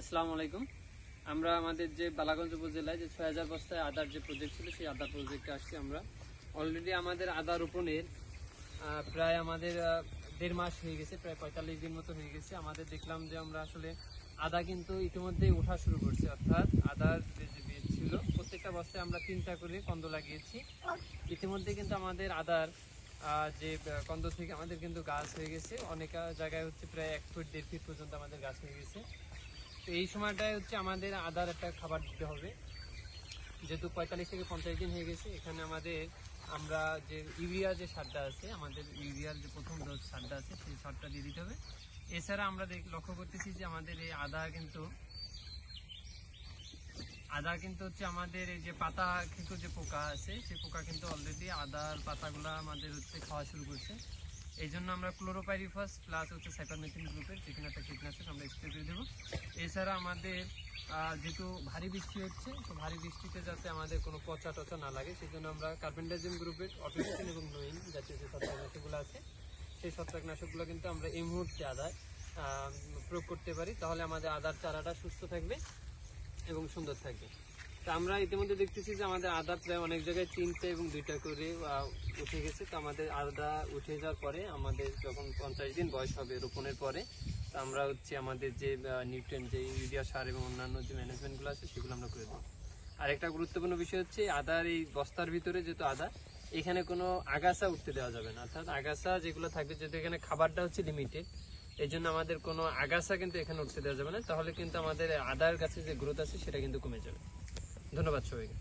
আসসালামু আলাইকুম। আমরা আমাদের যে বালাগঞ্জ উপজেলায় যে ৬০০০ বস্তায় আদার যে প্রজেক্ট ছিল সেই আদার প্রজেক্টে আসছি। আমরা অলরেডি আমাদের আদা রোপণের প্রায় আমাদের ১.৫ মাস হয়ে গেছে, প্রায় ৪৫ দিন মতো হয়ে গেছে। আমাদের দেখলাম যে আমরা আসলে আদা কিন্তু ইতিমধ্যেই ওঠা শুরু করছে, অর্থাৎ আদার যে বীজ ছিল প্রত্যেকটা বস্তায় আমরা ৩টা করে কন্দ লাগিয়েছি। ইতিমধ্যে কিন্তু আমাদের আদার যে কন্দ থেকে আমাদের কিন্তু গাছ হয়ে গেছে, অনেক জায়গায় হচ্ছে প্রায় ১ ফুট ১.৫ ফিট পর্যন্ত আমাদের গাছ হয়ে গেছে। তো এই সময়টায় হচ্ছে আমাদের আদার একটা খাবার দিতে হবে, যেহেতু ৪৫ থেকে ৫০ দিন হয়ে গেছে। এখানে আমাদের আমরা যে ইউরিয়া যে সারটা আছে, আমাদের ইউরিয়ার যে প্রথম ডোজ সারটা আছে সেই সারটা দিয়ে দিতে হবে। এছাড়া আমরা লক্ষ্য করতেছি যে আমাদের এই আদা কিন্তু হচ্ছে আমাদের এই যে পাতা কিন্তু যে পোকা আছে সেই পোকা কিন্তু অলরেডি আদার পাতাগুলো আমাদের হচ্ছে খাওয়া শুরু করছে। এই জন্য আমরা ক্লোরোপাইরিফাস প্লাস হচ্ছে সাইপারমেথ্রিন গ্রুপের যে কোনো একটা কীটনাশক আমরা স্প্রে করে দেবো। এছাড়া আমাদের যেহেতু ভারী বৃষ্টি হচ্ছে, তো ভারী বৃষ্টিতে যাতে আমাদের কোনো পচা টচা না লাগে সেই জন্য আমরা কার্বেন্ডাজিম গ্রুপের অটোমেশন এবং নোইন জাতীয় যে ছত্রাকনাশকগুলো আছে সেই ছত্রাকনাশকগুলো কিন্তু আমরা এই মুহূর্তে আদায় প্রয়োগ করতে পারি। তাহলে আমাদের আদার চারাটা সুস্থ থাকবে এবং সুন্দর থাকবে। তো আমরা ইতিমধ্যে দেখতেছি যে আমাদের আদা প্রায় অনেক জায়গায় 3টে এবং 2টা করে উঠে গেছে। তো আমাদের আদা উঠে যাওয়ার পরে আমাদের যখন 50 দিন বয়স হবে রোপণের পরে, তো আমরা হচ্ছে আমাদের যে নিউট্রিয়েন্ট যে ইউরিয়া সার এবং অন্যান্য যে ম্যানেজমেন্টগুলো আছে সেগুলো আমরা করে দেবো। আর একটা গুরুত্বপূর্ণ বিষয় হচ্ছে আদার এই বস্তার ভিতরে যেহেতু আদা, এখানে কোনো আগাছা উঠতে দেওয়া যাবে না, অর্থাৎ আগাছা যেগুলো থাকবে, যেহেতু এখানে খাবারটা হচ্ছে লিমিটেড, এই জন্য আমাদের কোনো আগাছা কিন্তু এখানে উঠতে দেওয়া যাবে না। তাহলে কিন্তু আমাদের আদার গাছে যে গ্রোথ আছে সেটা কিন্তু কমে যাবে। ধন্যবাদ সবাইকে।